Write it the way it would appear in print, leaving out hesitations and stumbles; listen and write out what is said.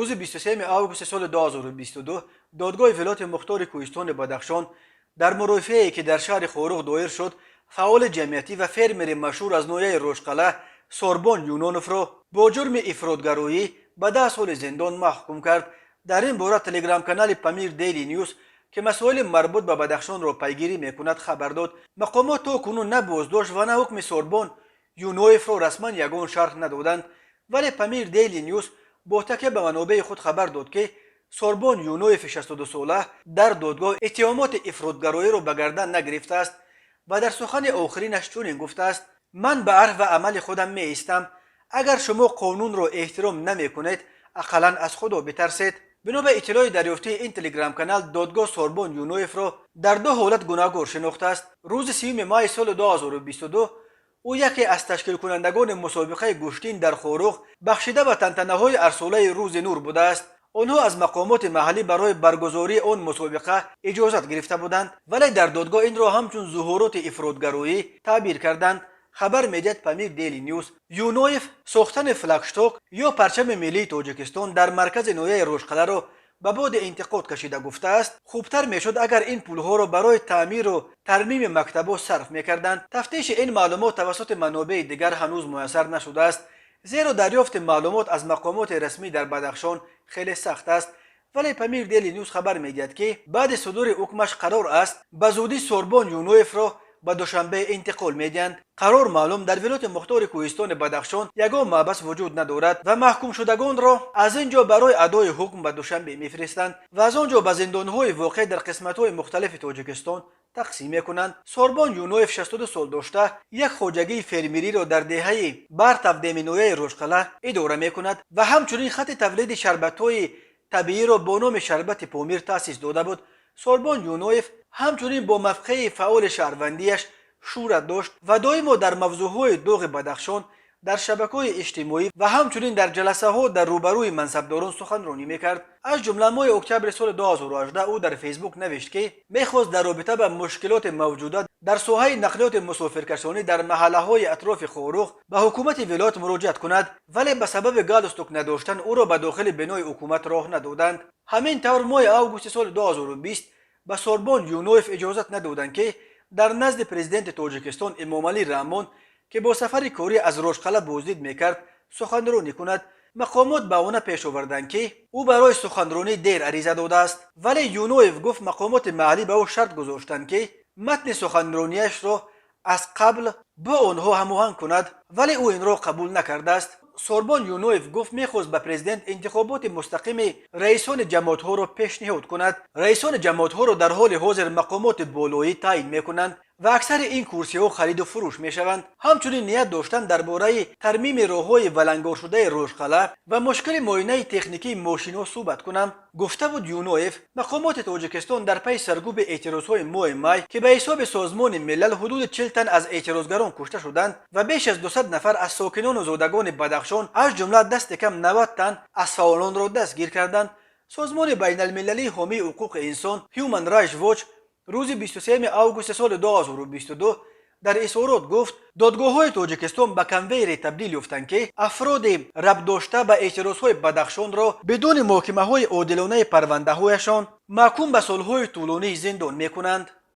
روز 23 آگوست سال 2022 دادگاه ولایت مختار کوهستان بدخشان در مرافعه‌ای که در شهر خورخ دایر شد، فعال جمعیتی و فرمر مشهور از نویه روشقله سوربون یونونوف را با جرم افراطگرایی به 10 سال زندان محکوم کرد. در این باره تلگرام کانال پامیر دیلی نیوز که مسائل مربوط به بدخشان را پیگیری میکند خبر داد. مقامات تا کنون نه بازداشت و نه حکم سوربون یونونوف را رسما یگان شرح ندادند، ولی پامیر دیلی نیوز با تکیه به منابع خود خبر داد که سوربون یونونوف 62 ساله در دادگاه اتهامات افراطگرایی را به گردن نگرفته است و در سخن آخرینش چنین گفته است: من به عرف و عمل خودم می ایستم. اگر شما قانون را احترام نمی کنید، اقلا از خدا بترسید. بنا به اطلاع دریافتی این تلگرام کانال، دادگاه سوربون یونونوف را در دو حالت گناهکار شناخته است. روز 30 ماه سال 2022 او یکی از تشکیل کنندگان مسابقه گشتین در خورخ بخشیده به تنتنه‌های ارساله روز نور بوده است. آنها از مقامات محلی برای برگزاری آن مسابقه اجازت گرفته بودند، ولی در دادگاه این را همچون ظهورات افراطگرایی تعبیر کردند. خبر میدهد پامیر دیلی نیوز یونونوف ساختن فلگشتاک یا پرچم ملی تاجیکستان در مرکز نویه روشقله را به باد انتقاد کشیده گفته است: خوبتر میشد اگر این پولها را برای تعمیر و ترمیم مکتب‌ها صرف میکردند. تفتیش این معلومات توسط منابع دیگر هنوز میسر نشده است، زیرا دریافت معلومات از مقامات رسمی در بدخشان خیلی سخت است. ولی پامیر دیلی نیوز خبر میدهد که بعد صدور حکمش قرار است به زودی سوربون یونونوف را به دوشنبه انتقال میدهند. قرار معلوم در ولایت مختار کوهستان بدخشان یگان محبس وجود ندارد و محکوم شدگان را از اینجا برای ادای حکم به دوشنبه میفرستند و از آنجا به زندانهای واقع در قسمت‌های مختلف تاجیکستان تقسیم میکنند. سوربون یونونوف 62 سال داشته یک خواجگی فرمیری را در دهه برتقدیم نویه روشقله اداره میکند و همچنین خط تولید شربت‌های طبیعی را با نام شربت پامیر تأسیس داده بود. سوربون یونونوف همچنین با مفخه فعال شهروندیش شهرت داشت و دائما در موضوعهای داغ بدخشان در شبکه‌های اجتماعی و همچنین در جلسه ها در روبروی منصبداران سخنرانی میکرد. از جمله ماه اکتبر سال 2018 او در فیسبوک نوشت که میخواست در رابطه با مشکلات موجوده در ساحه نقلیات مسافرکشانی در محله‌های اطراف خورخ به حکومت ولایت مراجعت کند، ولی به سبب گالستوک نداشتن او را به داخل بنای حکومت راه ندادند. همین طور ماه آگوست سال 2020 به سوربون یونونوف اجازت ندادند که در نزد پرزیدنت تاجیکستان امامعلی رحمان که با سفر کاری از روشقله بازدید میکرد سخنرانی کند. مقامات به آن پیش آوردند که او برای سخنرانی دیر عریضه داده است، ولی یونونوف گفت مقامات محلی به او شرط گذاشتند که متن سخنرانیش را از قبل با آنها هماهنگ کند، ولی او این را قبول نکرده است. سوربون یونونوف گفت میخواست به پرزیدنت انتخابات مستقیم رئیسان جماعت‌ها را پیشنهاد کند. رئیسان جماعت‌ها را در حال حاضر مقامات بالایی تعیین میکنند و اکثر این کرسی‌ها خرید و فروش میشوند. همچنین نیت داشتند درباره ترمیم راه‌های ولنگار شده روشقله و مشکل معاینه تکنیکی ماشین‌ها صحبت کنم. گفته بود یونونوف مقامات تاجیکستان در پی سرکوب اعتراض‌های ماه می که به حساب سازمان ملل حدود 40 تن از اعتراضگران کشته شدند و بیش از 200 نفر از ساکنان و زادگان بدخشان از جمله دست کم 90 تن از فعالان را دستگیر کردند. سازمان بین المللی حامی حقوق انسان هیومن رایتس واچ روز 23 آگوست سال 2022 در اظهارات گفت دادگاه‌های تاجیکستان به کنویر تبدیل یافتند که افراد ربط داشته به اعتراض‌های بدخشان را بدون محاکمه‌های عادلانه پرونده‌هایشان محکوم به سال‌های طولانی زندان می‌کنند.